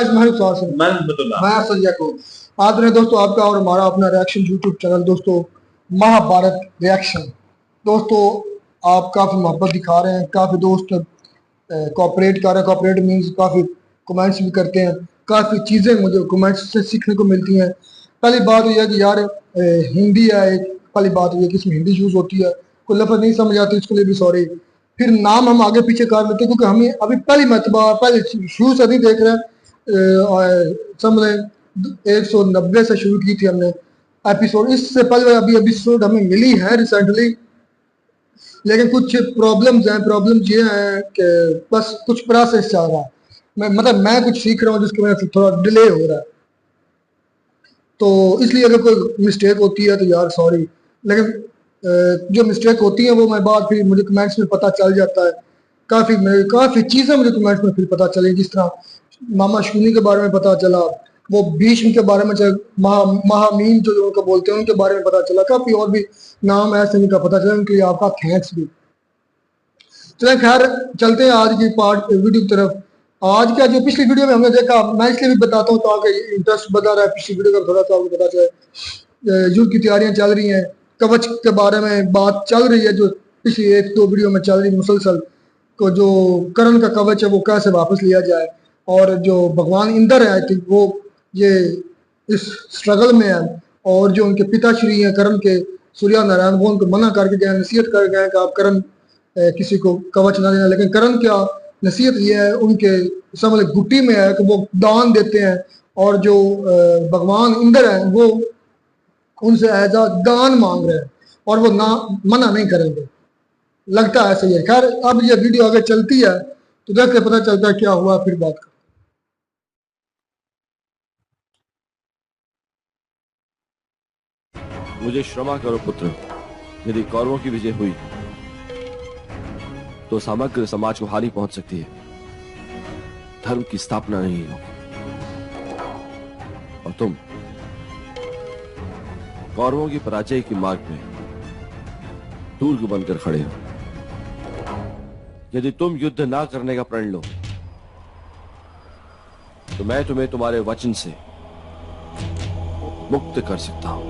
मैं असल याकूब। आज ने दोस्तों आपका और हमारा अपना रिएक्शन यूट्यूब चैनल दोस्तों महाभारत रिएक्शन। दोस्तों आप काफ़ी मोहब्बत दिखा रहे हैं, काफ़ी दोस्त कोऑपरेट कर रहे हैं। कोऑपरेट मीन्स काफ़ी कमेंट्स भी करते हैं, काफ़ी चीज़ें मुझे कमेंट्स से सीखने को मिलती हैं। पहली बात हुई है कि यार हिंदी है एक, पहली बात हुई है कि इसमें हिंदी यूज़ होती है, कोई लफ्ज़ नहीं समझ आती, इसके लिए भी सॉरी। फिर नाम हम आगे पीछे कर लेते हैं क्योंकि हमें अभी पहली मरतबा पहले शुरू से नहीं देख रहे हैं। समझ 190 से शुरू की थी हमने एपिसोड, इससे पहले अभी एपिसोड हमें मिली है रिसेंटली, लेकिन कुछ प्रॉब्लम्स हैं। प्रॉब्लम्स ये हैं कि बस कुछ प्रोसेस चल रहा है, मैं कुछ सीख रहा हूँ जिसकी वजह से थोड़ा डिले हो रहा है, तो इसलिए अगर कोई मिस्टेक होती है तो यार सॉरी। लेकिन जो मिस्टेक होती है वो मैं बाद फिर मुझे कमेंट्स में पता चल जाता है। काफ़ी चीज़ें मुझे कमेंट्स में फिर पता चली, जिस तरह मामा शूनी के बारे में पता चला, वो भीष्म के बारे में, महामीम जो उनको बोलते हैं उनके बारे में पता चला, काफ़ी और भी नाम ऐसे जिनका पता चला, उनके लिए आपका थैंक्स भी। चले खैर चलते हैं आज की पार्ट वीडियो की तरफ। आज का जो पिछली वीडियो में हमने देखा, मैं इसलिए भी बताता हूँ ताकि इंटरेस्ट बना रहा है पिछली वीडियो का थोड़ा सा आपको पता चले। युद्ध की तैयारियां चल रही हैं, कवच के बारे में बात चल रही है जो पिछली 1-2 वीडियो में चल रही मुसलसल, को जो कर्ण का कवच है वो कैसे वापस लिया जाए, और जो भगवान इंद्र है कि वो ये इस स्ट्रगल में है, और जो उनके पिताश्री हैं कर्ण के, सूर्या नारायण, वो उनको मना करके गए, नसीहत कर गए कि आप कर्ण किसी को कवच ना देना। लेकिन कर्ण क्या नसीहत ये है उनके समझ गुट्टी में है कि वो दान देते हैं, और जो भगवान इंद्र है वो उनसे एज अ दान मांग रहे हैं, और वो ना मना नहीं करेंगे, लगता है सही है। खैर अब ये वीडियो आगे चलती है तो देख के पता चलता है क्या हुआ, फिर बात कर। मुझे क्षमा करो पुत्र, यदि कौरवों की विजय हुई तो समग्र समाज को हानि पहुंच सकती है, धर्म की स्थापना नहीं होगी, और तुम कौरवों की पराजय के मार्ग में दुर्ग बनकर खड़े हो। यदि तुम युद्ध ना करने का प्रण लो तो मैं तुम्हें तुम्हारे वचन से मुक्त कर सकता हूं।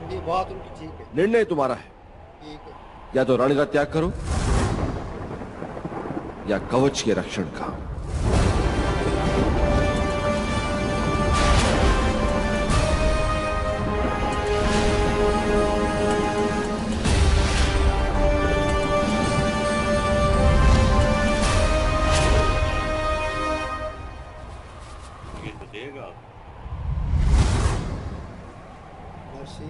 ये बात उनकी ठीक है, निर्णय तुम्हारा है, ठीक है। या तो रण का त्याग करो या कवच के रक्षण का। मर्सी।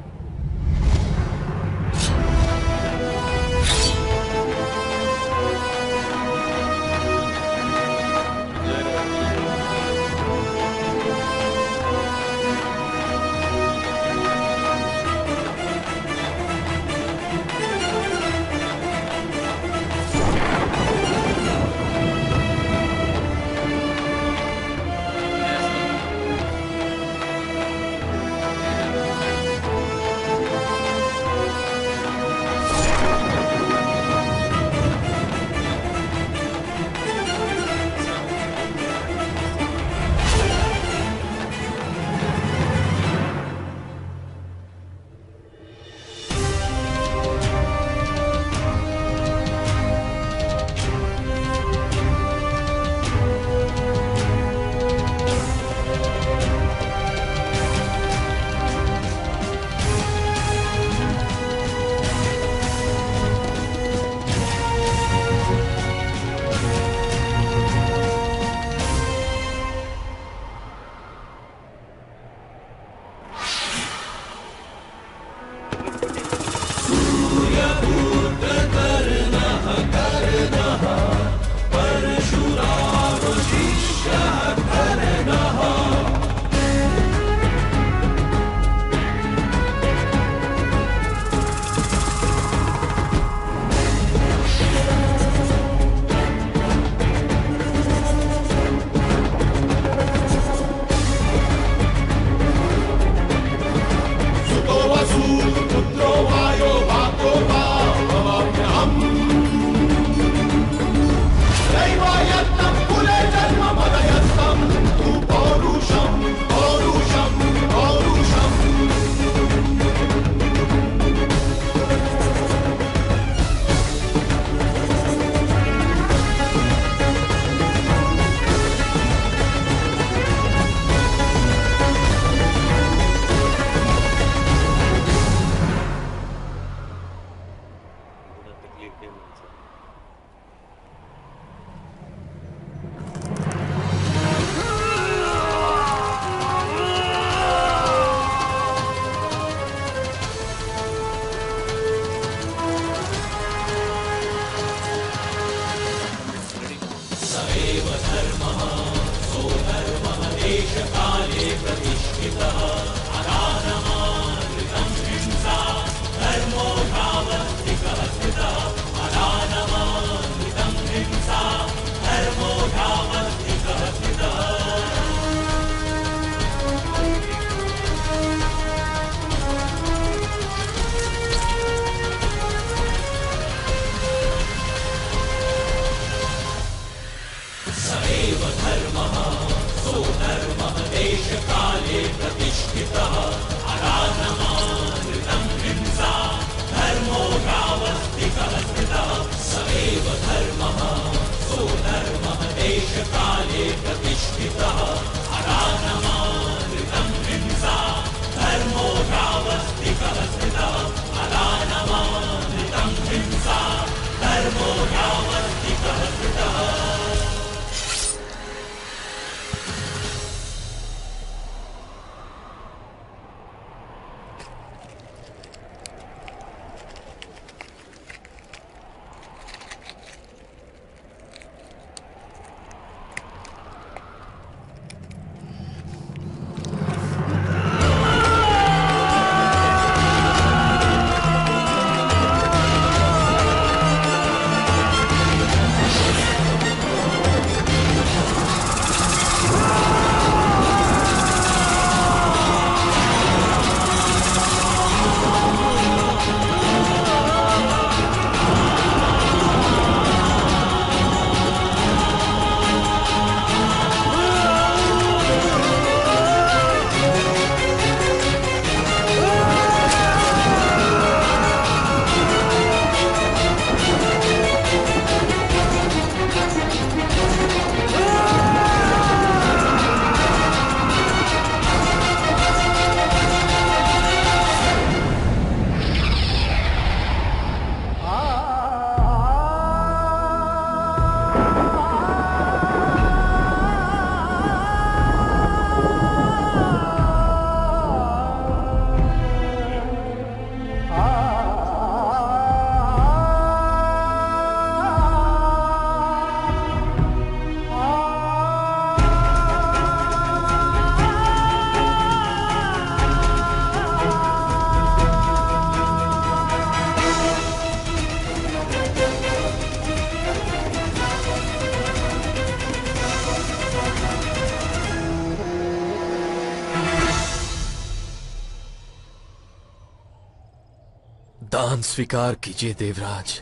दान स्वीकार कीजिए देवराज।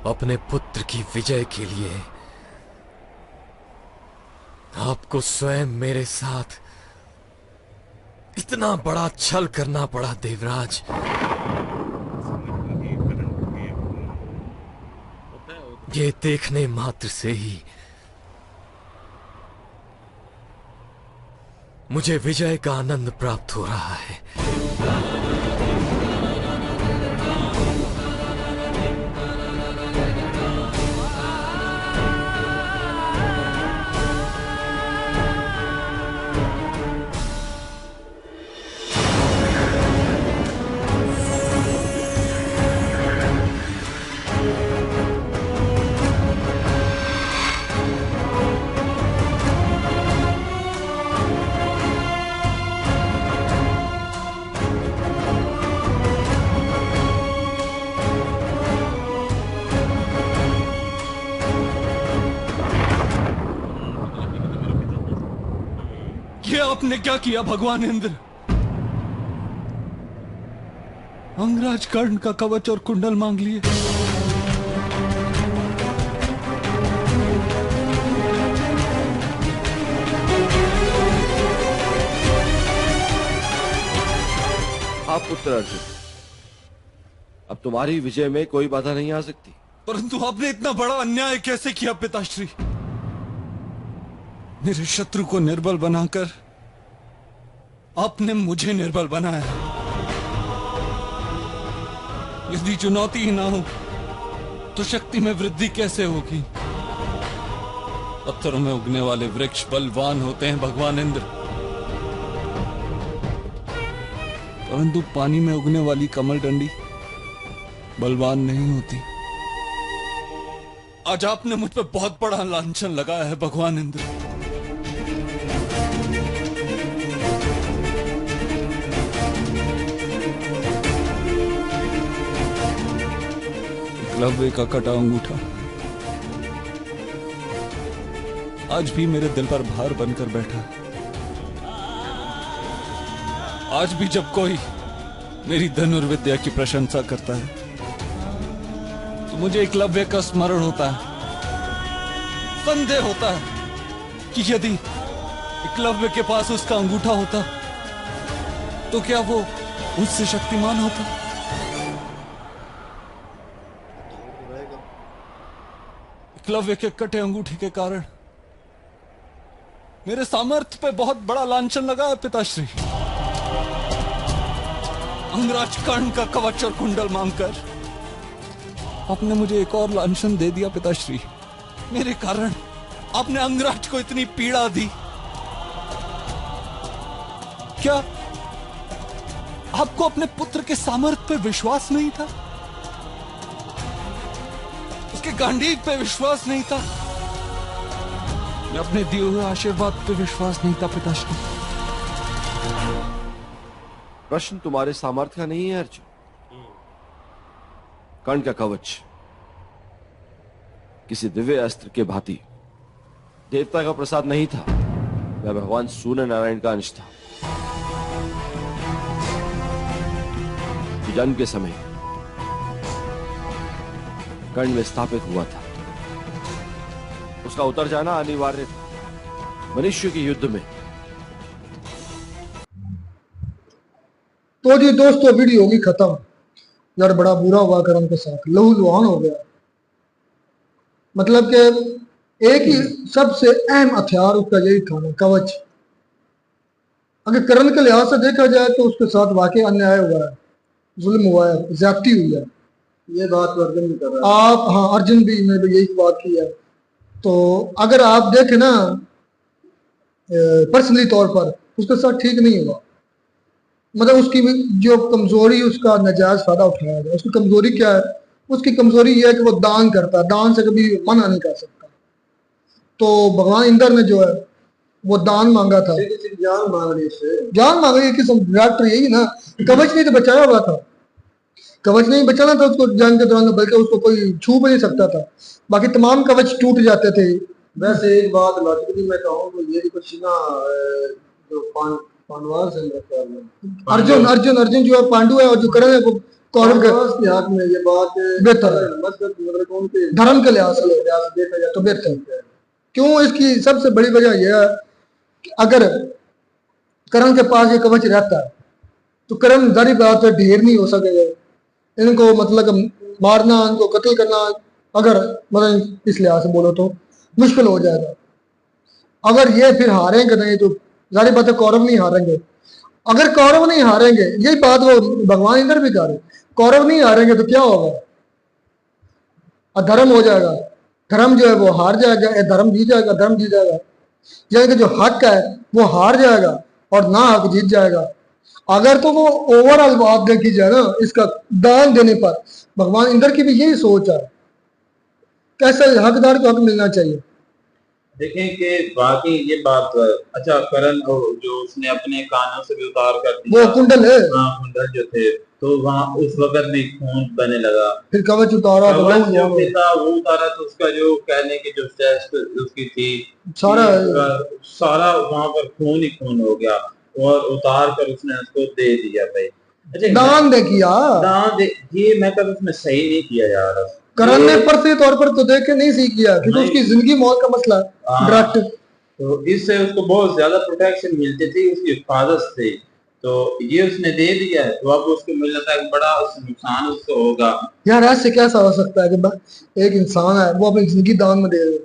अपने पुत्र की विजय के लिए आपको स्वयं मेरे साथ इतना बड़ा छल करना पड़ा देवराज। ये देखने मात्र से ही मुझे विजय का आनंद प्राप्त हो रहा है। आपने क्या किया भगवान इंद्र? अंगराज कर्ण का कवच और कुंडल मांग लिए। आप पुत्र अर्जुन, अब तुम्हारी विजय में कोई बाधा नहीं आ सकती। परंतु आपने इतना बड़ा अन्याय कैसे किया पिताश्री? मेरे शत्रु को निर्बल बनाकर आपने मुझे निर्बल बनाया। यदि चुनौती ही ना हो तो शक्ति में वृद्धि कैसे होगी? पत्थरों में उगने वाले वृक्ष बलवान होते हैं भगवान इंद्र, परंतु पानी में उगने वाली कमल डंडी बलवान नहीं होती। आज आपने मुझ पर बहुत बड़ा लांछन लगाया है भगवान इंद्र। एकलव्य का कटा अंगूठा आज भी मेरे दिल पर भार बनकर बैठा है। आज भी जब कोई मेरी धनुर्विद्या की प्रशंसा करता है तो मुझे एकलव्य का स्मरण होता है। संदेह होता है कि यदि एकलव्य के पास उसका अंगूठा होता तो क्या वो मुझसे शक्तिमान होता? एकलव्य के कटे अंगूठे के कारण मेरे सामर्थ्य पे बहुत बड़ा लांछन लगा है पिताश्री। अंगराज कर्ण का कवच और कुंडल मांगकर आपने मुझे एक और लांछन दे दिया पिताश्री। मेरे कारण आपने अंगराज को इतनी पीड़ा दी। क्या आपको अपने पुत्र के सामर्थ्य पे विश्वास नहीं था? उसके गांडीव पे विश्वास नहीं था? मैं अपने दिए हुए आशीर्वाद पे विश्वास नहीं था पिताश्री। प्रश्न तुम्हारे सामर्थ्य का नहीं है अर्जुन। कर्ण का कवच किसी दिव्य अस्त्र के भांति देवता का प्रसाद नहीं था, वह भगवान सूर्य नारायण का अंश था। जन्म के समय कर्ण में स्थापित हुआ था। उसका उतर जाना अनिवार्य था मनुष्य के युद्ध में। तो जी दोस्तों वीडियो होगी खत्म। यार बड़ा बुरा हुआ करण के साथ, लहू लुहान हो गया। मतलब कि एक ही सबसे अहम हथियार उसका यही था ना, कवच। अगर करण के लिहाज से देखा जाए तो उसके साथ वाकई अन्याय हुआ है, जुल्म हुआ है, ज्यादती हुई है। ये बात तो अर्जुन भी कर रहा है। आप हाँ, अर्जुन भी ने भी यही बात की है। तो अगर आप देखें ना पर्सनली तौर पर उसके साथ ठीक नहीं हुआ। मतलब उसकी जो कमजोरी, उसका नाजायज फायदा उठाया जाए। उसकी कमजोरी क्या है? उसकी कमजोरी यह है कि वो दान करता है, दान से कभी मना नहीं कर सकता। तो भगवान इंद्र ने जो है वो दान मांगा था, जान मांगने से जान मांगी। किस्म डॉक्टर यही ना, कवच नहीं तो बचाया हुआ था। कवच नहीं बचाना था उसको जंग के दौरान, बल्कि उसको कोई छू भी नहीं सकता था। बाकी तमाम कवच टूट जाते थे। वैसे एक बात लॉजिकली मैं कहूँ तो ये कुछ ना जो पांडवार से अर्जुन अर्जुन अर्जुन जो है पांडु है, और जो करण है वो कौरव के हाथ में। ये बात बेहतर है, मतलब कौन के धर्म के लिहाज से देखा जाए तो बेहतर है। क्यों? इसकी सबसे बड़ी वजह यह है कि अगर करण के पास ये कवच रहता है तो करण जारी बात है ढेर नहीं हो सकेगा। इनको मतलब मारना, इनको कत्ल करना, अगर मतलब इस लिहाज से बोलो तो मुश्किल हो जाएगा। अगर ये फिर हारेंगे नहीं तो जारी बात है कौरव नहीं हारेंगे। अगर कौरव नहीं हारेंगे, यही बात वो भगवान इंद्र भी कह रहे, कौरव नहीं हारेंगे तो क्या होगा? अधर्म हो जाएगा। धर्म जो है वो हार जाएगा, धर्म जीत जाएगा, धर्म जीत जाएगा। यानी कि जो हक है वो हार जाएगा और ना हक जीत जाएगा। अगर तो वो ओवरऑल बात देखी जाए ना, इसका दान देने पर भगवान इंद्र की भी यही सोच है, कैसे हकदार को हक मिलना चाहिए। देखें कि बाकी ये बात अच्छा करण जो उसने अपने कानों से भी उतार कर दिया, वो कुंडल है, हाँ कुंडल जो थे, तो वहाँ उस वक्त भी खून बहने लगा। फिर कवच उतारा, कवच जो भी था वो उतारा तो उसका जो कहने की जो चेस्ट उसकी थी सारा वहाँ पर खून ही खून हो गया, और उतार कर उसने उसको दे दिया भाई। अच्छा दान दे किया, दान दे, ये मैं कभी उसने सही नहीं किया यार। करण ने परसे तौर पर तो देख के नहीं सीख किया, क्योंकि उसकी जिंदगी मौत का मसला है डायरेक्ट। तो इससे उसको बहुत ज्यादा प्रोटेक्शन मिलती थी, उसकी हिफाजत से। तो ये उसने दे दिया है, तो अब उसको मिलना था एक बड़ा नुकसान उसको होगा। यार ऐसे कैसा हो सकता है कि एक इंसान है वो अपनी जिंदगी दान में दे रहे,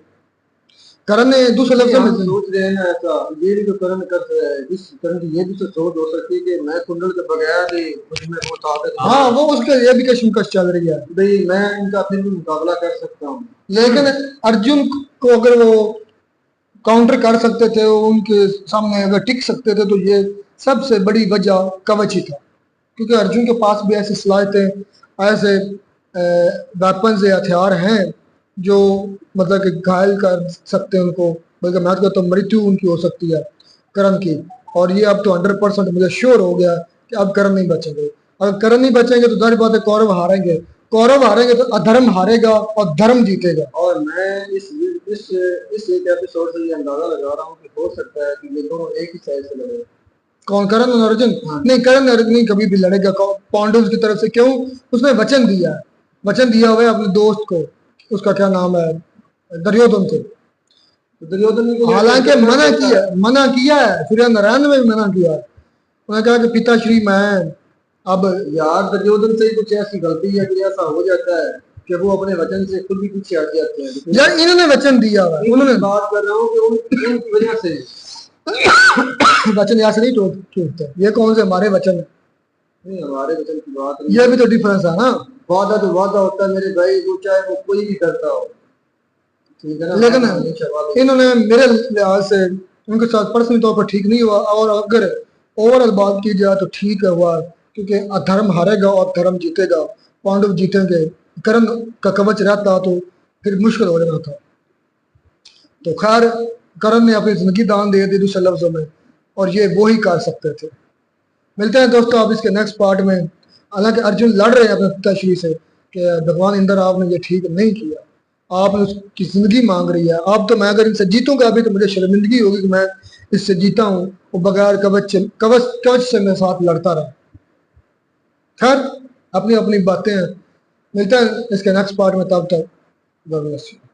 करण ने दूसरे लफ्ज हम में सोच रहे हैं ना ऐसा, ये भी तो करण कर इस करण की ये भी तो सोच हो सकती है कि मैं कुंडल के बगैर ही मुझमें वो ताकत है। हाँ वो उसके ये भी कशमकश चल रही है, भाई मैं इनका फिर भी मुकाबला कर सकता हूँ। लेकिन अर्जुन को अगर वो काउंटर कर सकते थे, वो उनके सामने अगर टिक सकते थे, तो ये सबसे बड़ी वजह कवच ही था, क्योंकि अर्जुन के पास भी ऐसी सलाहियतें, ऐसे वेपन्स या हथियार हैं जो मतलब कि घायल कर सकते हैं उनको, बल्कि मैं तो मृत्यु उनकी हो सकती है करण की। और ये अब तो 100% मुझे श्योर हो गया कि अब करण नहीं बचेंगे। अगर करण नहीं बचेंगे तो जाहिर बात है कौरव हारेंगे, कौरव हारेंगे तो अधर्म हारेगा और धर्म जीतेगा। और मैं इस एक एपिसोड से ये अंदाजा लगा रहा हूँ कि हो सकता है कि ये दोनों एक ही साइड से लड़े। कौन, करण और अर्जुन? नहीं, करण अर्जुन नहीं कभी भी लड़ेगा पांडव की तरफ से। क्यों? उसने वचन दिया है, वचन दिया हुआ है अपने दोस्त को, उसका क्या नाम है, दुर्योधन को। दुर्योधन ने हालांकि मना किया है, सूर्य नारायण में भी मना किया है। उन्होंने कहा कि पिताश्री मैं अब यार दुर्योधन से ही कुछ ऐसी गलती है कि ऐसा हो जाता है कि वो अपने वचन से खुद भी पीछे हट जाते हैं। यार इन्होंने वचन दिया हुआ है, उन्होंने बात कर रहा हूँ कि उनकी वजह से वचन यहाँ से नहीं टूटते। ये कौन से हमारे वचन है? नहीं, हमारे वचन की बात नहीं। ये भी तो डिफरेंस है ना। वादा तो वादा होता है मेरे भाई, वो चाहे वो कोई भी करता हो, ठीक है ना। लेकिन इन्होंने मेरे लिहाज से उनके साथ पर्सनली तौर पर ठीक नहीं हुआ, और अगर ओवरऑल बात की जाए तो ठीक है हुआ, क्योंकि अधर्म हारेगा और धर्म जीतेगा, पांडव जीतेंगे। करण का कवच रहता तो फिर मुश्किल हो जाना था। तो खैर करण ने अपनी जिंदगी दान दे दी दूसरे लफ्जों में, और ये वो ही कर सकते थे। मिलते हैं दोस्तों आप इसके नेक्स्ट पार्ट में। हालांकि अर्जुन लड़ रहे हैं अपने पिताश्री से कि भगवान इंद्र आपने ये ठीक नहीं किया, आपने उसकी जिंदगी मांग रही है। अब तो मैं अगर इनसे जीतूंगा अभी तो मुझे शर्मिंदगी होगी कि मैं इससे जीता हूँ, वो बगैर कवच से मेरे साथ लड़ता रहा। खैर अपनी अपनी बातें हैं। मिलते हैं इसके नेक्स्ट पार्ट में, तब तक God bless you.